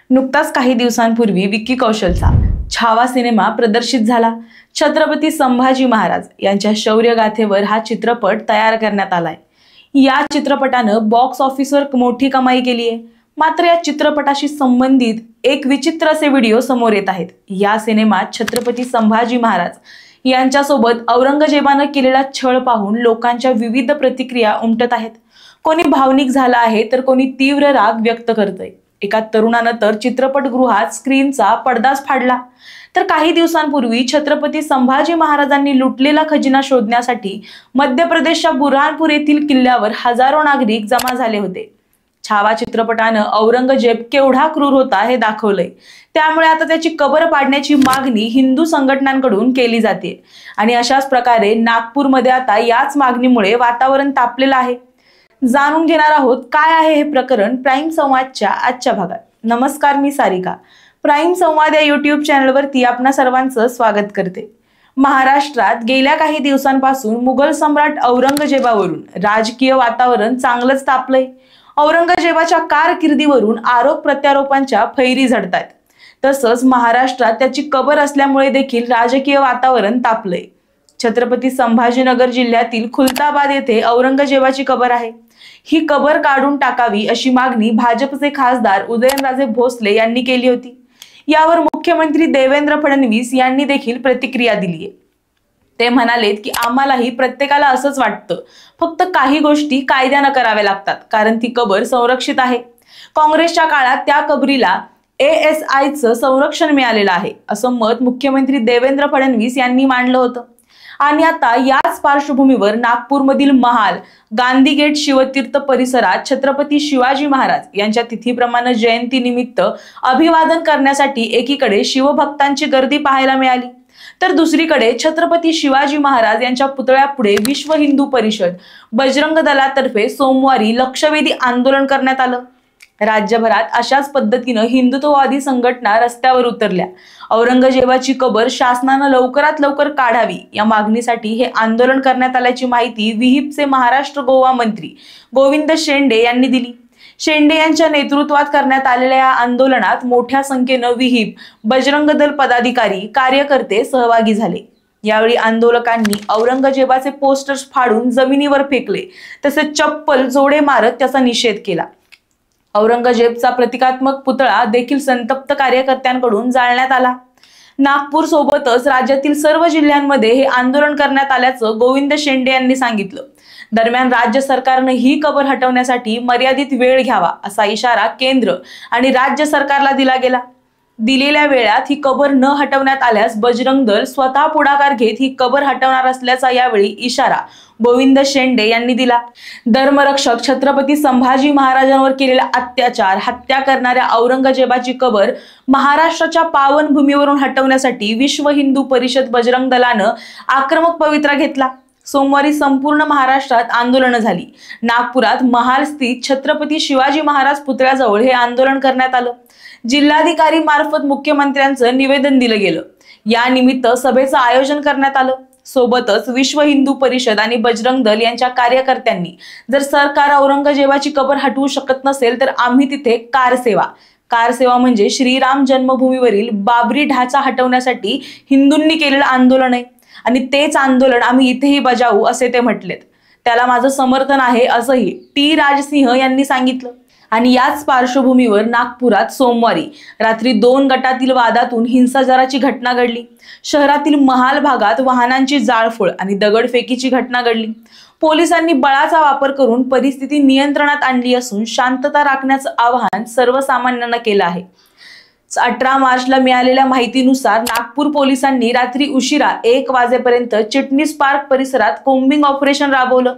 नुकताच काही दिवसांपूर्वी विक्की कौशलचा छावा सिनेमा प्रदर्शित झाला। छत्रपती संभाजी महाराज यांच्या शौर्यगाथेवर हा चित्रपट तयार करण्यात आलाय। या चित्रपटानं बॉक्स ऑफिसवर मोठी कमाई केली आहे। मात्र या चित्रपटाशी संबंधित एक विचित्र असे व्हिडिओ समोर येत आहेत। या सिनेमात छत्रपती संभाजी महाराज यांच्यासोबत औरंगजेबानं केलेला छळ पाहून लोकांच्या विविध प्रतिक्रिया उमटत आहेत। कोणी भावनिक झाला आहे तर कोणी तीव्र राग व्यक्त करतंय। एका तरुणानं तर चित्रपटगृहात स्क्रीनचा पडदाच फाडला। तर काही दिवसांपूर्वी छत्रपती संभाजी महाराजांनी लुटलेला खजिना शोधण्यासाठी मध्य प्रदेशच्या बुरहानपूर येथील किल्ल्यावर हजारो नागरिक जमा झाले होते। छावा चित्रपटानं औरंगजेब केवढा क्रूर होता हे दाखवलंय। त्यामुळे आता त्याची कबर पाडण्याची मागणी हिंदू संघटनांकडून केली जाते आणि अशाच प्रकारे नागपूरमध्ये आता याच मागणीमुळे वातावरण तापलेलं आहे। जाणून घेणार आहोत काय आहे हे प्रकरण प्राईम संवादच्या आजच्या भागात। नमस्कार, मी सारिका। प्राईम संवाद या YouTube चॅनलवरती आपणा सर्वांचं स्वागत करते। महाराष्ट्रात गेल्या काही दिवसांपासून मुघल सम्राट औरंगजेबावरून राजकीय वातावरण चांगलंच तापलंय। औरंगजेबाच्या कारकिर्दीवरून आरोप प्रत्यारोपांच्या फैरी झडतायत। तसंच महाराष्ट्रात त्याची कबर असल्यामुळे देखील राजकीय वातावरण तापलंय। छत्रपती संभाजीनगर जिल्ह्यातील खुलताबाद येथे औरंगजेबाची कबर आहे। ही कबर काढून टाकावी अशी मागणी भाजपचे खासदार उदयनराजे भोसले यांनी केली होती। यावर मुख्यमंत्री देवेंद्र फडणवीस यांनी देखील प्रतिक्रिया दिली आहे। ते म्हणालेत की आम्हालाही प्रत्येकाला असंच वाटतं, फक्त काही गोष्टी कायद्यानं कराव्या लागतात, कारण ती कबर संरक्षित आहे। काँग्रेसच्या काळात त्या कबरीला ASIचं संरक्षण मिळालेलं आहे, असं मत मुख्यमंत्री देवेंद्र फडणवीस यांनी मांडलं होतं। आणि आता याच पार्श्वभूमीवर नागपूरमधील महाल, गांधी गेट, शिवतीर्थ परिसरात छत्रपती शिवाजी महाराज यांच्या तिथीप्रमाणे जयंतीनिमित्त अभिवादन करण्यासाठी एकीकडे शिवभक्तांची गर्दी पाहायला मिळाली, तर दुसरीकडे छत्रपती शिवाजी महाराज यांच्या पुतळ्यापुढे विश्व हिंदू परिषद, बजरंग दलातर्फे सोमवारी लक्षवेधी आंदोलन करण्यात आलं। राज्यभरात अशाच पद्धतीनं हिंदुत्ववादी संघटना रस्त्यावर उतरल्या। औरंगजेबाची कबर शासनानं लवकरात लवकर काढावी या मागणीसाठी हे आंदोलन करण्यात आल्याची माहिती विहिपचे महाराष्ट्र गोवा मंत्री गोविंद शेंडे यांनी दिली। शेंडे यांच्या नेतृत्वात करण्यात आलेल्या या आंदोलनात मोठ्या संख्येनं विहिप, बजरंग दल पदाधिकारी, कार्यकर्ते सहभागी झाले। यावेळी आंदोलकांनी औरंगजेबाचे पोस्टर्स फाडून जमिनीवर फेकले, तसेच चप्पल जोडे मारत त्याचा निषेध केला। औरंगजेबचा प्रतिकात्मक पुतळा देखील संतप्त कार्यकर्त्यांकडून जाळण्यात आला। नागपूर सोबतच राज्यातील सर्व जिल्ह्यांमध्ये हे आंदोलन करण्यात आल्याचं गोविंद शेंडे यांनी सांगितलं। दरम्यान राज्य सरकारने ही कबर हटवण्यासाठी मर्यादित वेळ घ्यावा असा इशारा केंद्र आणि राज्य सरकारला दिला गेला। दिलेल्या वेळात ही कबर न हटवण्यात आल्यास बजरंग दल स्वतः पुढाकार घेत ही कबर हटवणार असल्याचा यावेळी इशारा गोविंद शेंडे यांनी दिला। धर्मरक्षक छत्रपती संभाजी महाराजांवर केलेला अत्याचार, हत्या करणाऱ्या औरंगजेबाची कबर महाराष्ट्राच्या पावनभूमीवरून हटवण्यासाठी विश्व हिंदू परिषद, बजरंग दलानं आक्रमक पवित्रा घेतला। सोमवारी संपूर्ण महाराष्ट्रात आंदोलनं झाली। नागपुरात महाल स्थित छत्रपती शिवाजी महाराज पुतळ्याजवळ हे आंदोलन करण्यात आलं। जिल्हाधिकारी मार्फत मुख्यमंत्र्यांचं निवेदन दिलं गेलं। या निमित्त सभेचं आयोजन करण्यात आलं। सोबतच विश्व हिंदू परिषद आणि बजरंग दल यांच्या कार्यकर्त्यांनी जर सरकार औरंगजेबाची कबर हटवू शकत नसेल तर आम्ही तिथे कार सेवा म्हणजे श्रीराम जन्मभूमीवरील बाबरी ढाचा हटवण्यासाठी हिंदूंनी केलेलं आंदोलन आहे आणि तेच आंदोलन आम्ही इथेही बजावू असे ते म्हटलेत। त्याला माझं समर्थन आहे असंही टी राजसिंह यांनी सांगितलं। आणि याच पार्श्वभूमीवर नागपुरात सोमवारी रात्री 2 गटातील वादातून हिंसाचाराची घटना घडली। शहरातील महाल भागात वाहनांची जाळपोळ आणि दगडफेकीची घटना घडली। पोलिसांनी बळाचा वापर करून परिस्थिती नियंत्रणात आणली असून शांतता राखण्याचं आवाहन सर्वसामान्यांना केलं आहे। 18 मार्चला मिळालेल्या माहितीनुसार नागपूर पोलिसांनी रात्री उशिरा 1 वाजेपर्यंत चिटणीस पार्क परिसरात कोम्बिंग ऑपरेशन राबवलं।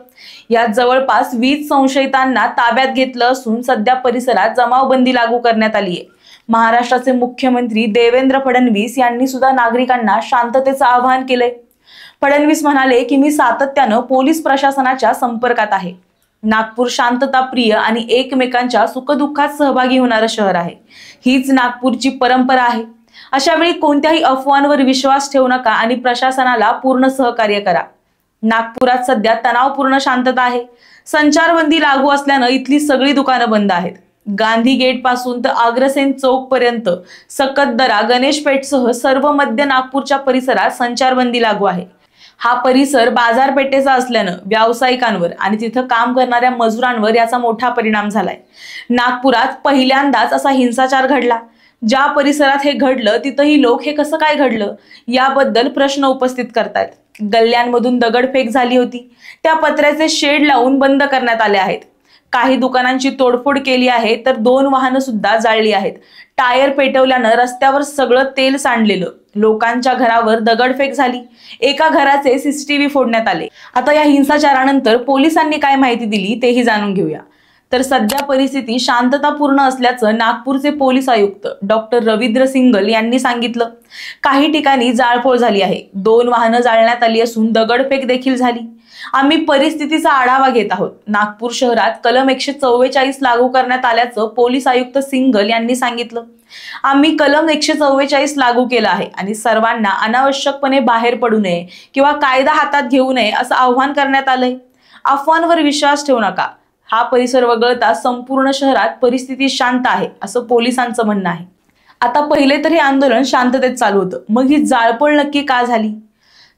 यात जवळपास 20 संशयितांना ताब्यात घेतलं असून सध्या परिसरात जमावबंदी लागू करण्यात आली आहे। महाराष्ट्राचे मुख्यमंत्री देवेंद्र फडणवीस यांनी सुद्धा नागरिकांना शांततेचं आवाहन केलंय। फडणवीस म्हणाले की मी सातत्यानं पोलीस प्रशासनाच्या संपर्कात आहे। नागपूर शांतताप्रिय आणि एकमेकांच्या सुखदुःखात सहभागी होणारं शहर आहे। हीच नागपूरची परंपरा आहे। अशा वेळी कोणत्याही अफवांवर विश्वास ठेवू नका आणि प्रशासनाला पूर्ण सहकार्य करा। नागपुरात सध्या तणावपूर्ण शांतता आहे। संचारबंदी लागू असल्यानं इथली सगळी दुकानं बंद आहेत। गांधी गेट पासून तर अग्रसेन चौक पर्यंत सकतदरा, गणेश पेठसह सर्व मध्य नागपूरच्या परिसरात संचारबंदी लागू आहे। हा परिसर बाजारपेठेचा असल्यानं व्यावसायिकांवर आणि तिथं काम करणाऱ्या मजुरांवर याचा मोठा परिणाम झालाय। नागपुरात पहिल्यांदाच असा हिंसाचार घडला। ज्या परिसरात हे घडलं तिथंही लोक हे कसं काय घडलं याबद्दल प्रश्न उपस्थित करतायत। गल्ल्यांमधून दगडफेक झाली होती, त्या पत्र्याचे शेड लावून बंद करण्यात आले आहेत। काही दुकानांची तोडफोड केली आहे, तर 2 वाहनं सुद्धा जाळली आहेत। टायर पेटवल्यानं रस्त्यावर सगळं तेल सांडलेलं। लोकांच्या घरावर दगडफेक झाली, एका घराचे सीसीटीव्ही फोडण्यात आले। आता या हिंसाचारानंतर पोलिसांनी काय माहिती दिली तेही जाणून घेऊया। तर सध्या परिस्थिती शांततापूर्ण असल्याचं नागपूरचे पोलीस आयुक्त डॉक्टर रवींद्र सिंगल यांनी सांगितलं। काही ठिकाणी जाळपोळ झाली आहे, 2 वाहनं जाळण्यात आली असून दगडफेक देखील झाली। आम्ही परिस्थितीचा आढावा घेत आहोत। नागपूर शहरात कलम 144 लागू करण्यात आल्याचं पोलीस आयुक्त सिंगल यांनी सांगितलं। आम्ही कलम 144 लागू केला आहे आणि सर्वांना अनावश्यकपणे बाहेर पडू नये किंवा कायदा हातात घेऊ नये असं आवाहन करण्यात आलंय। अफवांवर विश्वास ठेवू नका। हा परिसर वगळता संपूर्ण शहरात परिस्थिती शांत आहे असं पोलिसांचं म्हणणं आहे। आता पहिले तर हे आंदोलन शांततेत चालू होतं, मग ही जाळपोळ नक्की का झाली?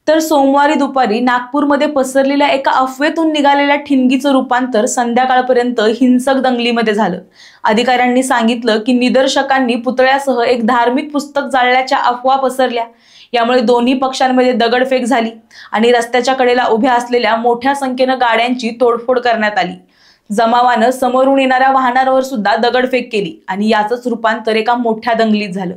तर सोमवारी दुपारी नागपूरमध्ये पसरलेल्या एका अफवेतून निघालेल्या ठिणगीचं रूपांतर संध्याकाळपर्यंत हिंसक दंगलीमध्ये झालं। अधिकाऱ्यांनी सांगितलं की निदर्शकांनी पुतळ्यासह एक धार्मिक पुस्तक जाळल्याच्या अफवा पसरल्या। यामुळे दोन्ही पक्षांमध्ये दगडफेक झाली आणि रस्त्याच्या कडेला उभ्या असलेल्या मोठ्या संख्येनं गाड्यांची तोडफोड करण्यात आली। जमावानं समोरून येणाऱ्या वाहनांवर सुद्धा दगडफेक केली आणि याचंच रूपांतर एका मोठ्या दंगलीत झालं।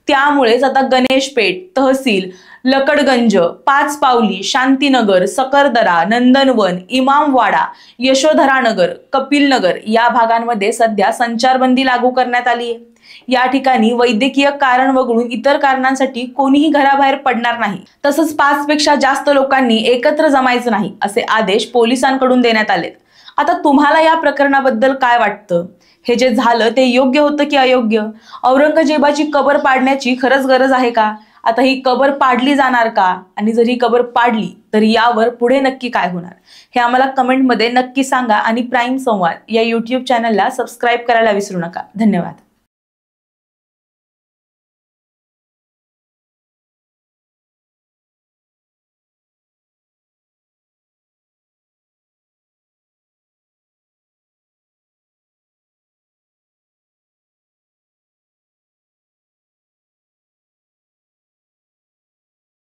त्यामुळेच आता गणेश पेठ, तहसील, लकडगंज, पाचपावली, शांतीनगर, सकरदरा, नंदनवन, इमामवाडा, यशोधरानगर, कपिलनगर या भागांमध्ये सध्या संचारबंदी लागू करण्यात आली आहे। या ठिकाणी वैद्यकीय कारण वगळून इतर कारणांसाठी कोणीही घराबाहेर पडणार नाही। तसंच 5 पेक्षा जास्त लोकांनी एकत्र जमायचं नाही असे आदेश पोलिसांकडून देण्यात आलेत। आता तुम्हाला या प्रकरणाबद्दल काय वाटतं? हे जे झालं ते योग्य होतं की अयोग्य? औरंगजेबाची कबर पाडण्याची खरंच गरज आहे का? आता ही कबर पाडली जाणार का? आणि जर ही कबर पाडली तर यावर पुढे नक्की काय होणार हे आम्हाला कमेंटमध्ये नक्की सांगा आणि प्राईम संवाद या YouTube चॅनलला सबस्क्राईब करायला विसरू नका। धन्यवाद।